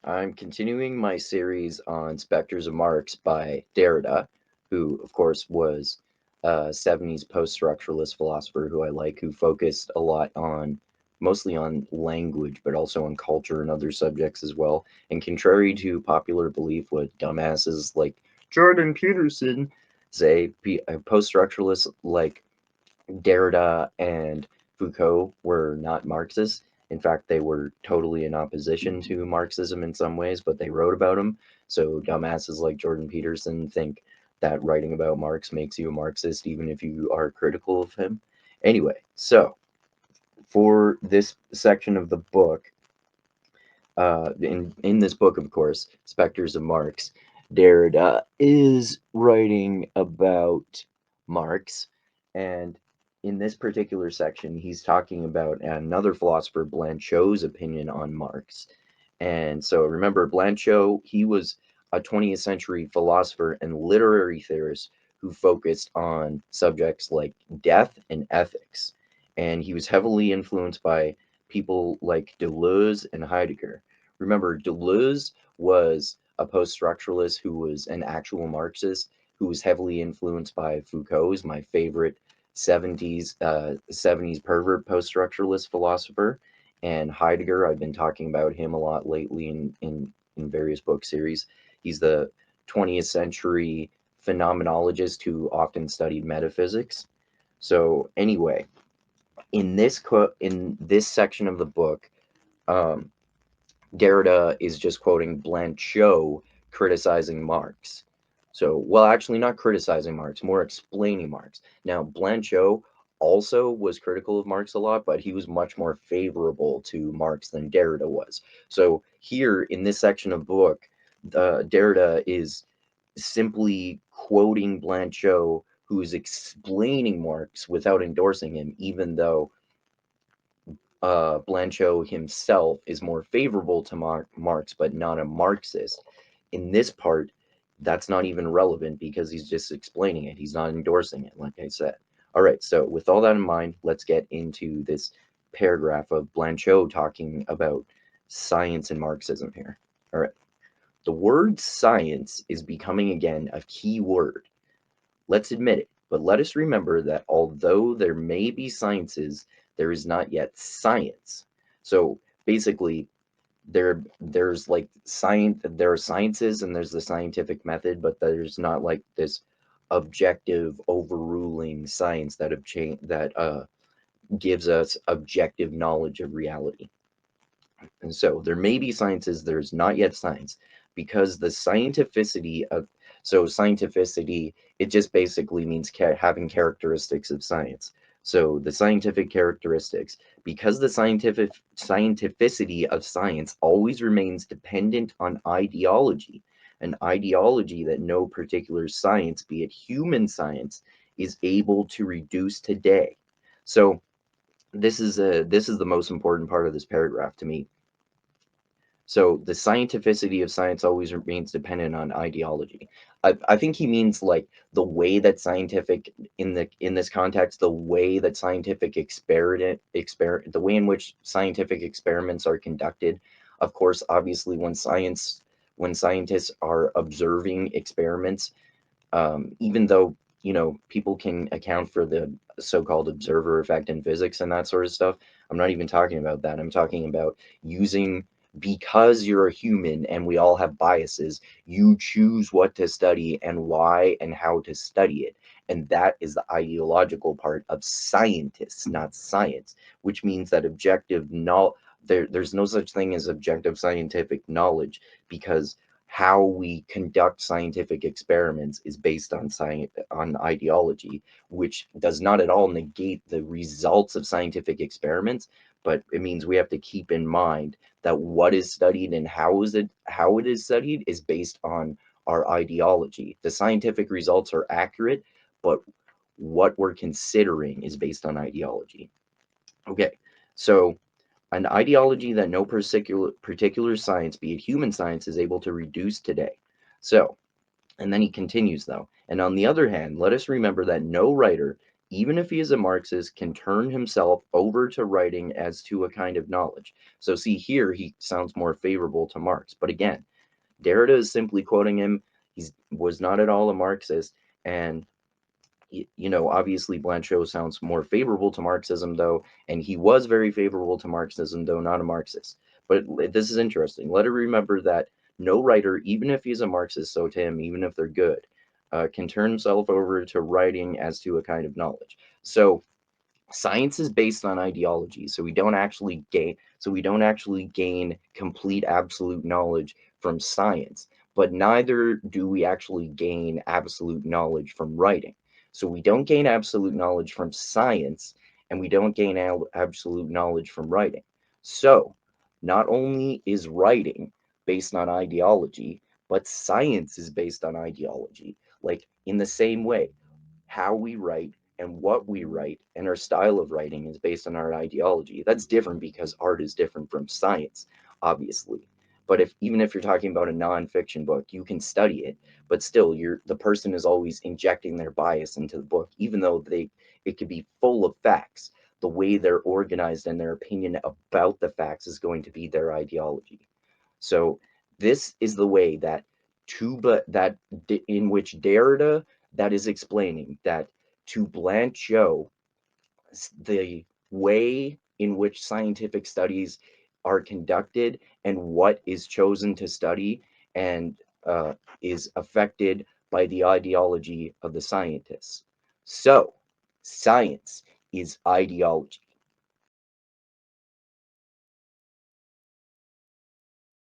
I'm continuing my series on Specters of Marx by Derrida, who, of course, was a 70s post-structuralist philosopher who I like, who focused a lot on mostly on language, but also on culture and other subjects as well. And contrary to popular belief, what dumbasses like Jordan Peterson say, post-structuralists like Derrida and Foucault were not Marxists. In fact, they were totally in opposition to Marxism in some ways, but they wrote about him. So dumbasses like Jordan Peterson think that writing about Marx makes you a Marxist, even if you are critical of him. Anyway, so for this section of the book, in this book, of course, Specters of Marx, Derrida is writing about Marx, and in this particular section, he's talking about another philosopher, Blanchot's opinion on Marx. And so remember, Blanchot, he was a 20th century philosopher and literary theorist who focused on subjects like death and ethics. And he was heavily influenced by people like Deleuze and Heidegger. Remember, Deleuze was a post-structuralist who was an actual Marxist who was heavily influenced by Foucault, who's my favorite 70s pervert post-structuralist philosopher. And Heidegger, I've been talking about him a lot lately in various book series. He's the 20th century phenomenologist who often studied metaphysics. So anyway, in this section of the book, um, Derrida is just quoting Blanchot criticizing Marx. So, well, actually, not criticizing Marx, more explaining Marx. Now, Blanchot also was critical of Marx a lot, but he was much more favorable to Marx than Derrida was. So, here in this section of book, Derrida is simply quoting Blanchot, who is explaining Marx without endorsing him, even though Blanchot himself is more favorable to Marx, but not a Marxist. In this part, that's not even relevant because he's just explaining it. He's not endorsing it, like I said. All right, so with all that in mind, let's get into this paragraph of Blanchot talking about science and Marxism here. All right. The word science is becoming again a key word. Let's admit it, but let us remember that although there may be sciences, there is not yet science. So basically, there's like science, there are sciences and there's the scientific method, but there's not like this objective overruling science that gives us objective knowledge of reality. And so there may be sciences, there's not yet science, because the scientificity of, so scientificity, it just basically means having characteristics of science. So the scientific characteristics, because the scientificity of science always remains dependent on ideology, an ideology that no particular science, be it human science, is able to reduce today. So this is the most important part of this paragraph to me. So the scientificity of science always remains dependent on ideology. I think he means like the way that scientific in this context, the way that the way in which scientific experiments are conducted. Of course, obviously, when scientists are observing experiments, even though people can account for the so-called observer effect in physics and that sort of stuff, I'm not even talking about that. I'm talking about using, because you're a human and we all have biases, you choose what to study and why and how to study it. And that is the ideological part of scientists, not science, which means that there's no such thing as objective scientific knowledge, because how we conduct scientific experiments is based on on ideology, which does not at all negate the results of scientific experiments, but it means we have to keep in mind that what is studied and how it is studied is based on our ideology. The scientific results are accurate, but what we're considering is based on ideology. Okay, so an ideology that no particular science, be it human science, is able to reduce today. So, and then he continues though, and on the other hand, let us remember that no writer even if he is a Marxist, can turn himself over to writing as to a kind of knowledge. So see here, he sounds more favorable to Marx. But again, Derrida is simply quoting him. He was not at all a Marxist. And, obviously Blanchot sounds more favorable to Marxism, though, and he was very favorable to Marxism, though not a Marxist. But this is interesting. Let us remember that no writer, even if he's a Marxist, so to him, even if they're good, can turn himself over to writing as to a kind of knowledge. So science is based on ideology, so we don't actually gain complete absolute knowledge from science, but neither do we actually gain absolute knowledge from writing. So we don't gain absolute knowledge from science, and we don't gain absolute knowledge from writing. So not only is writing based on ideology, but science is based on ideology. Like, in the same way, how we write and what we write and our style of writing is based on our ideology. That's different because art is different from science, obviously. But even if you're talking about a nonfiction book, you can study it, but still the person is always injecting their bias into the book, even though it could be full of facts. The way they're organized and their opinion about the facts is going to be their ideology. So this is the way that in which Derrida that is explaining that to Blanchot, the way in which scientific studies are conducted and what is chosen to study and is affected by the ideology of the scientists. So, science is ideology.